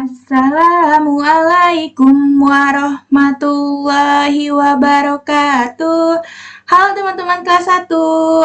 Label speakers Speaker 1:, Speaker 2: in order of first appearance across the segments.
Speaker 1: Assalamualaikum warahmatullahi wabarakatuh. Halo teman-teman kelas 1,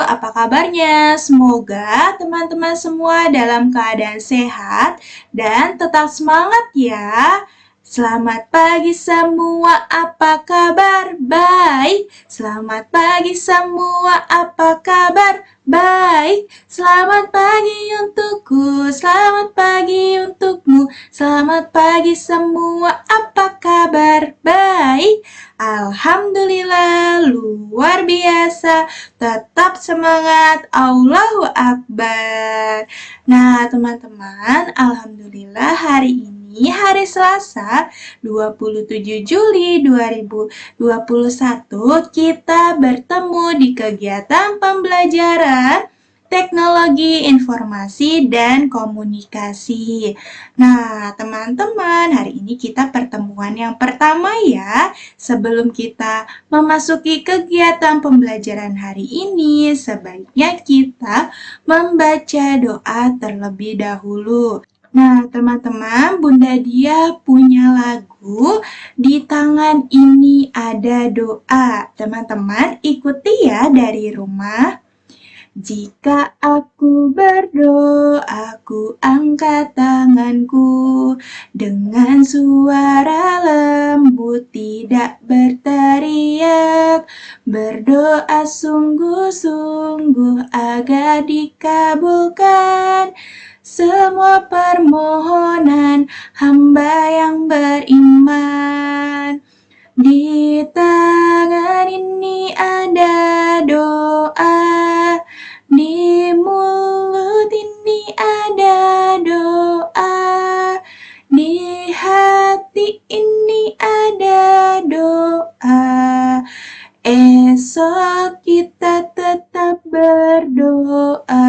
Speaker 1: apa kabarnya? Semoga teman-teman semua dalam keadaan sehat dan tetap semangat ya. Selamat pagi semua, apa kabar? Baik. Selamat pagi semua, apa kabar? Baik. Selamat pagi untukku, selamat pagi untukmu. Selamat pagi semua, apa kabar? Baik. Alhamdulillah, luar biasa. Tetap semangat, Allahu Akbar. Nah, teman-teman, alhamdulillah hari ini hari Selasa 27 Juli 2021 kita bertemu di kegiatan pembelajaran Teknologi Informasi dan Komunikasi. Nah, teman-teman, hari ini kita pertemuan yang pertama ya. Sebelum kita memasuki kegiatan pembelajaran hari ini, sebaiknya kita membaca doa terlebih dahulu. Nah, teman-teman, Bunda Dia punya lagu Di Tangan Ini Ada Doa. Teman-teman, ikuti ya dari rumah. Jika aku berdoa, aku angkat tanganku dengan suara lembut, tidak berteriak. Berdoa sungguh-sungguh agar dikabulkan semua permohonan hamba yang beriman. Di tangan ini ada doa, di mulut ini ada doa, di hati ini ada doa. Esok kita tetap berdoa.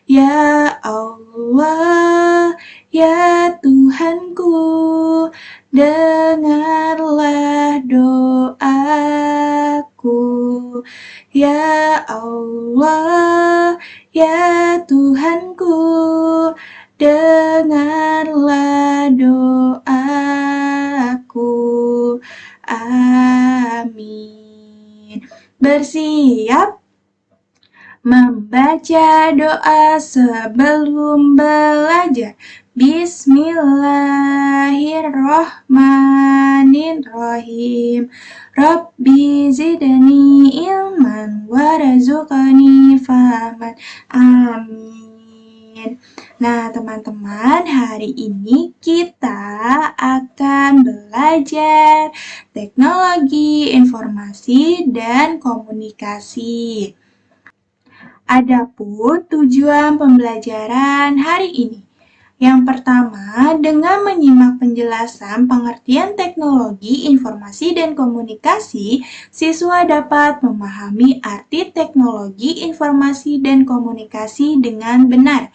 Speaker 1: Ya Allah, ya Tuhanku, dengarlah doaku. Ya Allah, ya Tuhanku, dengarlah doaku. Amin. Bersiap membaca doa sebelum belajar. Bismillahirrohmanirrohim. Rabbi zidni ilman warzuqni fahman. Amin. Nah, teman-teman, hari ini kita akan belajar teknologi informasi dan komunikasi. Adapun tujuan pembelajaran hari ini. Yang pertama, dengan menyimak penjelasan pengertian teknologi informasi dan komunikasi, siswa dapat memahami arti teknologi informasi dan komunikasi dengan benar.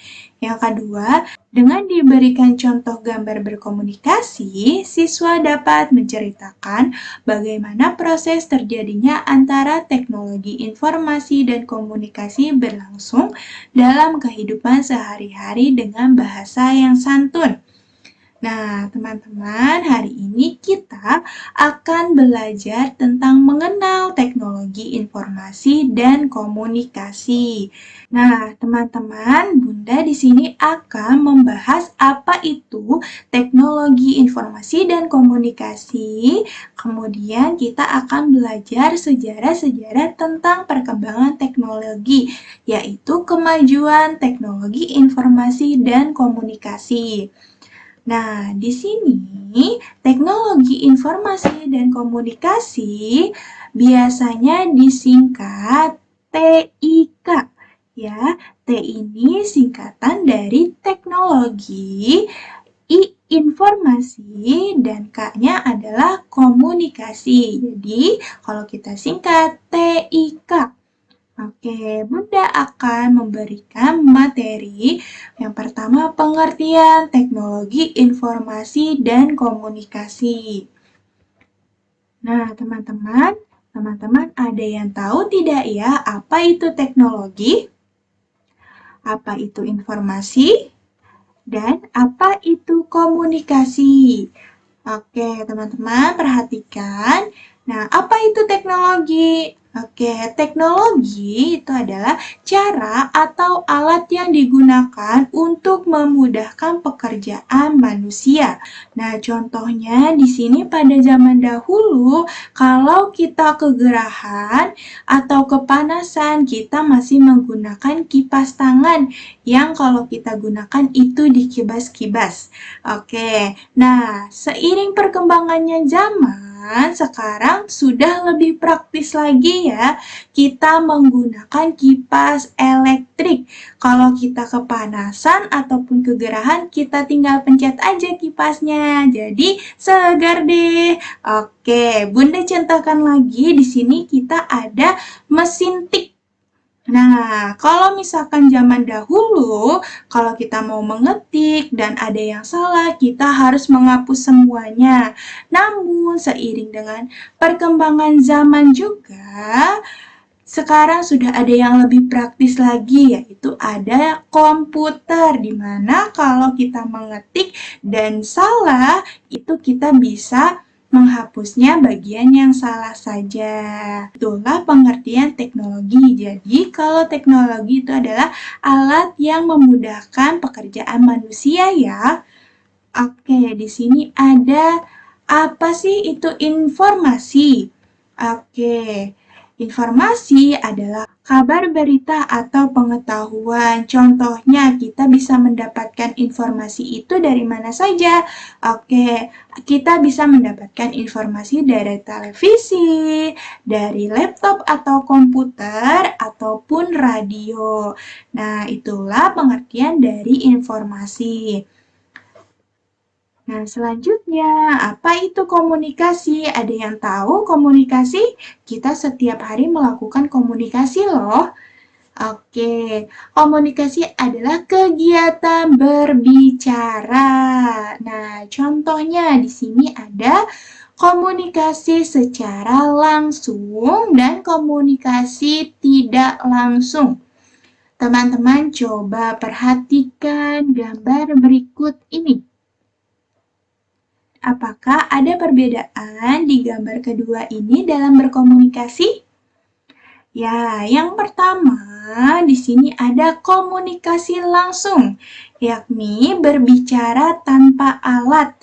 Speaker 1: Yang kedua, dengan diberikan contoh gambar berkomunikasi, siswa dapat menceritakan bagaimana proses terjadinya antara teknologi informasi dan komunikasi berlangsung dalam kehidupan sehari-hari dengan bahasa yang santun. Nah, teman-teman, hari ini kita akan belajar tentang mengenal teknologi informasi dan komunikasi. Nah, teman-teman, Bunda di sini akan membahas apa itu teknologi informasi dan komunikasi. Kemudian kita akan belajar sejarah-sejarah tentang perkembangan teknologi, yaitu kemajuan teknologi informasi dan komunikasi. Nah, di sini teknologi informasi dan komunikasi biasanya disingkat TIK. Ya, T ini singkatan dari teknologi, I informasi, dan K-nya adalah komunikasi. Jadi, kalau kita singkat TIK. Oke, Bunda akan memberikan materi yang pertama pengertian teknologi informasi dan komunikasi. Nah, teman-teman ada yang tahu tidak ya apa itu teknologi? Apa itu informasi? Dan apa itu komunikasi? Oke, teman-teman perhatikan. Nah, apa itu teknologi? Oke, teknologi itu adalah cara atau alat yang digunakan untuk memudahkan pekerjaan manusia. Nah, contohnya di sini pada zaman dahulu, kalau kita kegerahan atau kepanasan, kita masih menggunakan kipas tangan yang kalau kita gunakan itu dikibas-kibas. Oke, nah seiring perkembangannya zaman, sekarang sudah lebih praktis lagi ya, kita menggunakan kipas elektrik. Kalau kita kepanasan ataupun kegerahan, kita tinggal pencet aja kipasnya, jadi segar deh. Oke, Bunda contohkan lagi, di sini kita ada mesin tik. Nah, kalau misalkan zaman dahulu, kalau kita mau mengetik dan ada yang salah, kita harus menghapus semuanya. Namun, seiring dengan perkembangan zaman juga, sekarang sudah ada yang lebih praktis lagi, yaitu ada komputer, di mana kalau kita mengetik dan salah, itu kita bisa menghapusnya bagian yang salah saja. Itulah pengertian teknologi. Jadi, kalau teknologi itu adalah alat yang memudahkan pekerjaan manusia ya. Oke, di sini ada apa sih itu informasi? Oke, informasi adalah kabar, berita, atau pengetahuan. Contohnya, kita bisa mendapatkan informasi itu dari mana saja. Oke, kita bisa mendapatkan informasi dari televisi, dari laptop atau komputer, ataupun radio. Nah, itulah pengertian dari informasi. Nah, selanjutnya, apa itu komunikasi? Ada yang tahu komunikasi? Kita setiap hari melakukan komunikasi loh. Oke, komunikasi adalah kegiatan berbicara. Nah, contohnya di sini ada komunikasi secara langsung dan komunikasi tidak langsung. Teman-teman coba perhatikan gambar berikut ini. Apakah ada perbedaan di gambar kedua ini dalam berkomunikasi? Ya, yang pertama di sini ada komunikasi langsung, yakni berbicara tanpa alat.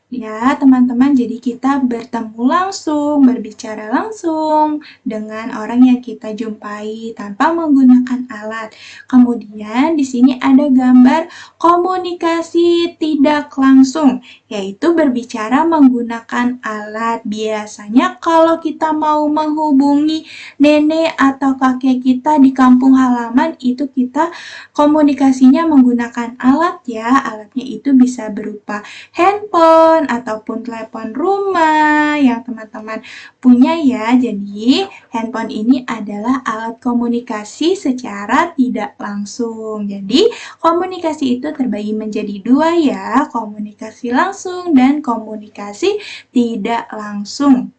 Speaker 1: Ya, teman-teman, jadi kita bertemu langsung, berbicara langsung dengan orang yang kita jumpai tanpa menggunakan alat. Kemudian di sini ada gambar komunikasi tidak langsung, yaitu berbicara menggunakan alat. Biasanya kalau kita mau menghubungi nenek atau kakek kita di kampung halaman, itu kita komunikasinya menggunakan alat ya. Alatnya itu bisa berupa handphone ataupun telepon rumah yang teman-teman punya ya. Jadi, handphone ini adalah alat komunikasi secara tidak langsung. Jadi, komunikasi itu terbagi menjadi dua ya, komunikasi langsung dan komunikasi tidak langsung.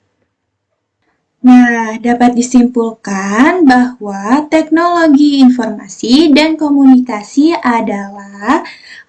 Speaker 1: Nah, dapat disimpulkan bahwa teknologi informasi dan komunikasi adalah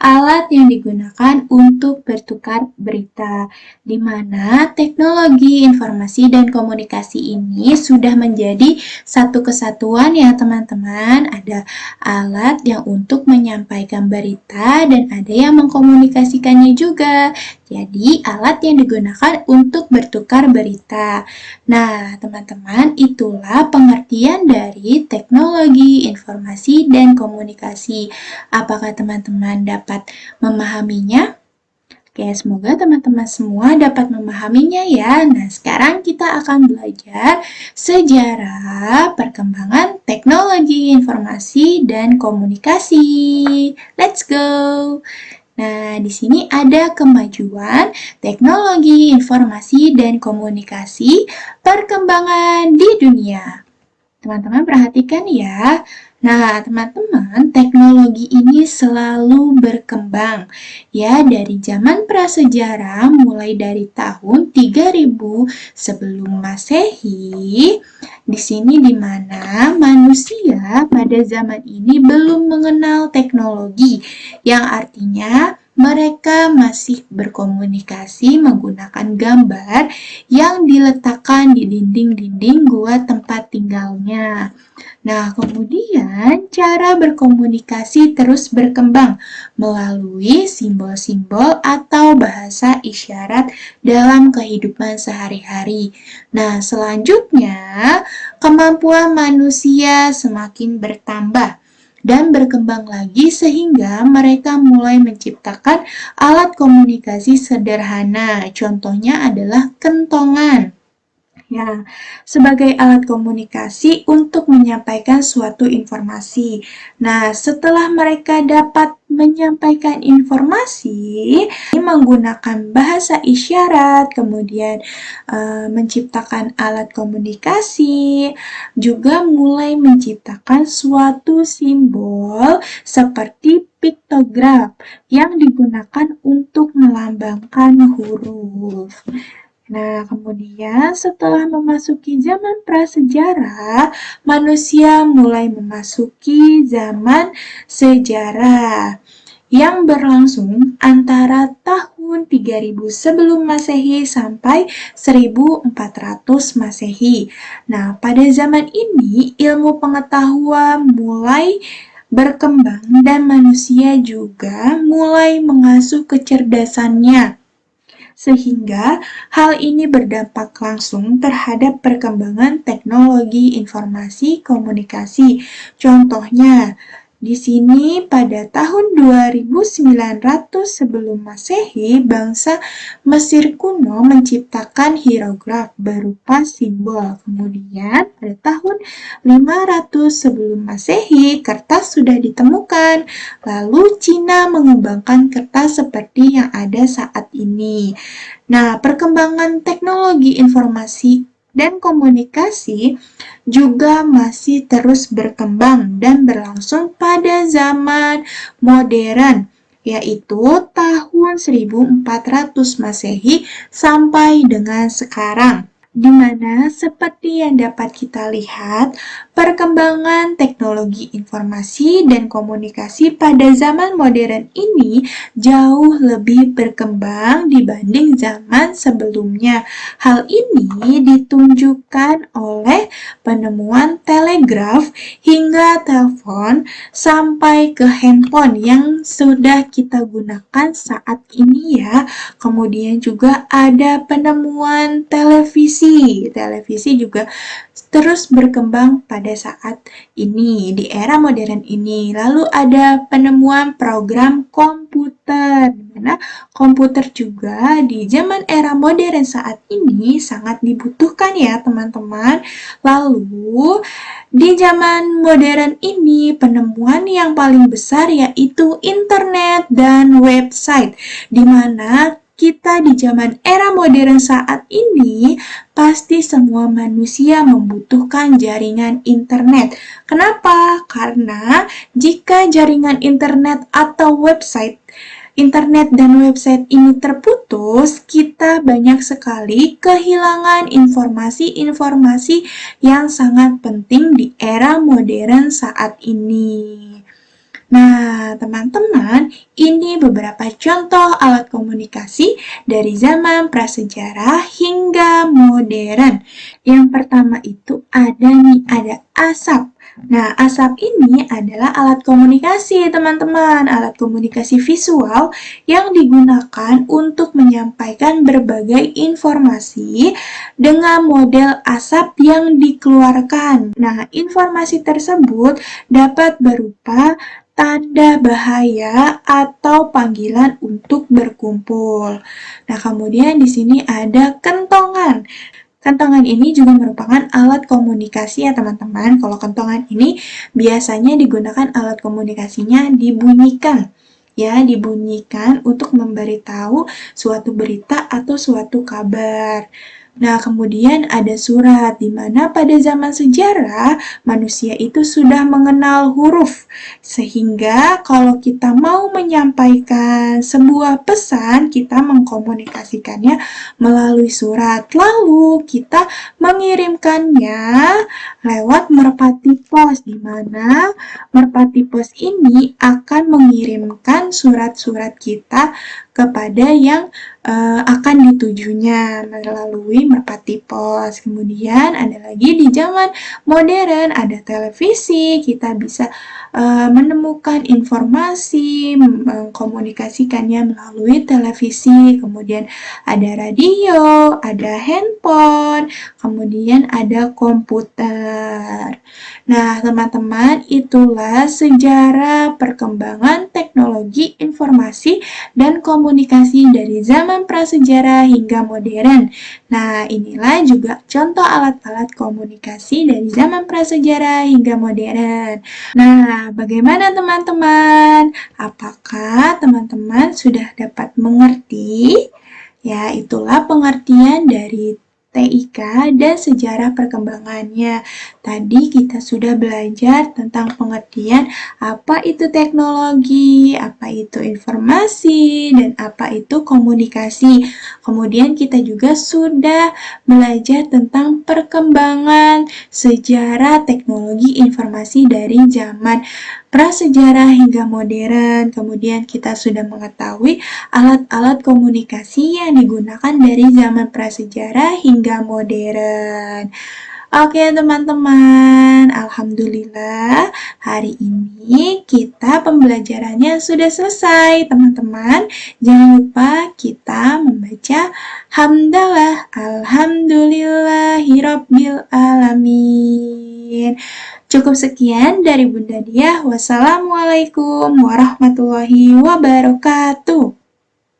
Speaker 1: alat yang digunakan untuk bertukar berita, di mana teknologi informasi dan komunikasi ini sudah menjadi satu kesatuan ya teman-teman. Ada alat yang untuk menyampaikan berita dan ada yang mengkomunikasikannya juga. Jadi, alat yang digunakan untuk bertukar berita. Nah, teman-teman, itulah pengertian dari teknologi informasi dan komunikasi. Apakah teman-teman dapat memahaminya? Oke, semoga teman-teman semua dapat memahaminya ya. Nah, sekarang kita akan belajar sejarah perkembangan teknologi informasi dan komunikasi. Let's go! Nah, di sini ada kemajuan teknologi informasi dan komunikasi perkembangan di dunia. Teman-teman perhatikan ya. Nah, teman-teman, teknologi ini selalu berkembang. Ya, dari zaman prasejarah mulai dari tahun 3000 sebelum Masehi Di sini di mana manusia pada zaman ini belum mengenal teknologi, yang artinya mereka masih berkomunikasi menggunakan gambar yang diletakkan di dinding-dinding gua tempat tinggalnya. Nah, kemudian cara berkomunikasi terus berkembang melalui simbol-simbol atau bahasa isyarat dalam kehidupan sehari-hari. Nah, selanjutnya kemampuan manusia semakin bertambah dan berkembang lagi sehingga mereka mulai menciptakan alat komunikasi sederhana. Contohnya adalah kentongan. Ya, sebagai alat komunikasi untuk menyampaikan suatu informasi. Nah, setelah mereka dapat menyampaikan informasi menggunakan bahasa isyarat, kemudian menciptakan alat komunikasi, juga mulai menciptakan suatu simbol seperti piktograf yang digunakan untuk melambangkan huruf. Nah, kemudian setelah memasuki zaman prasejarah, manusia mulai memasuki zaman sejarah yang berlangsung antara tahun 3000 sebelum Masehi sampai 1400 Masehi. Nah, pada zaman ini ilmu pengetahuan mulai berkembang dan manusia juga mulai mengasuh kecerdasannya, sehingga hal ini berdampak langsung terhadap perkembangan teknologi informasi komunikasi. Contohnya, di sini pada tahun 2900 sebelum Masehi, bangsa Mesir kuno menciptakan hierograf berupa simbol. Kemudian pada tahun 500 sebelum Masehi, kertas sudah ditemukan. Lalu Cina mengembangkan kertas seperti yang ada saat ini. Nah, perkembangan teknologi informasi dan komunikasi juga masih terus berkembang dan berlangsung pada zaman modern, yaitu tahun 1400 Masehi sampai dengan sekarang, di mana seperti yang dapat kita lihat, perkembangan teknologi informasi dan komunikasi pada zaman modern ini jauh lebih berkembang dibanding zaman sebelumnya. Hal ini ditunjukkan oleh penemuan telegraf hingga telepon sampai ke handphone yang sudah kita gunakan saat ini ya. Kemudian juga ada penemuan televisi. Televisi juga terus berkembang pada saat ini, di era modern ini. Lalu ada penemuan program komputer, di mana komputer juga di zaman era modern saat ini sangat dibutuhkan ya teman-teman. Lalu di zaman modern ini penemuan yang paling besar yaitu internet dan website, di mana kita di zaman era modern saat ini pasti semua manusia membutuhkan jaringan internet. Kenapa? Karena jika jaringan internet atau internet dan website ini terputus, kita banyak sekali kehilangan informasi-informasi yang sangat penting di era modern saat ini. Nah, teman-teman, ini beberapa contoh alat komunikasi dari zaman prasejarah hingga modern. Yang pertama itu ada asap. Nah, asap ini adalah alat komunikasi, teman-teman. Alat komunikasi visual yang digunakan untuk menyampaikan berbagai informasi dengan model asap yang dikeluarkan. Nah, informasi tersebut dapat berupa tanda bahaya atau panggilan untuk berkumpul. Nah, kemudian di sini ada kentongan. Kentongan ini juga merupakan alat komunikasi ya teman-teman. Kalau kentongan ini biasanya digunakan alat komunikasinya dibunyikan. Ya, dibunyikan untuk memberitahu suatu berita atau suatu kabar. Nah, kemudian ada surat, di mana pada zaman sejarah manusia itu sudah mengenal huruf, sehingga kalau kita mau menyampaikan sebuah pesan, kita mengkomunikasikannya melalui surat. Lalu kita mengirimkannya lewat merpati pos, di mana merpati pos ini akan mengirimkan surat-surat kita kepada yang akan ditujunya melalui merpati pos. Kemudian ada lagi di zaman modern ada televisi, kita bisa menemukan informasi, mengkomunikasikannya melalui televisi. Kemudian ada radio, ada handphone, kemudian ada komputer. Nah, teman-teman, itulah sejarah perkembangan teknologi informasi dan komunikasi dari zaman prasejarah hingga modern. Nah, inilah juga contoh alat-alat komunikasi dari zaman prasejarah hingga modern. Nah, bagaimana teman-teman? Apakah teman-teman sudah dapat mengerti? Ya, itulah pengertian dari TIK dan sejarah perkembangannya. Tadi kita sudah belajar tentang pengertian apa itu teknologi, apa itu informasi, dan apa itu komunikasi. Kemudian kita juga sudah belajar tentang perkembangan sejarah teknologi informasi dari zaman prasejarah hingga modern. Kemudian kita sudah mengetahui alat-alat komunikasi yang digunakan dari zaman prasejarah hingga modern. Oke teman-teman, alhamdulillah hari ini kita pembelajarannya sudah selesai teman-teman. Jangan lupa kita membaca hamdalah alhamdulillahirabbil alamin. Cukup sekian dari Bunda Diah. Wassalamualaikum warahmatullahi wabarakatuh.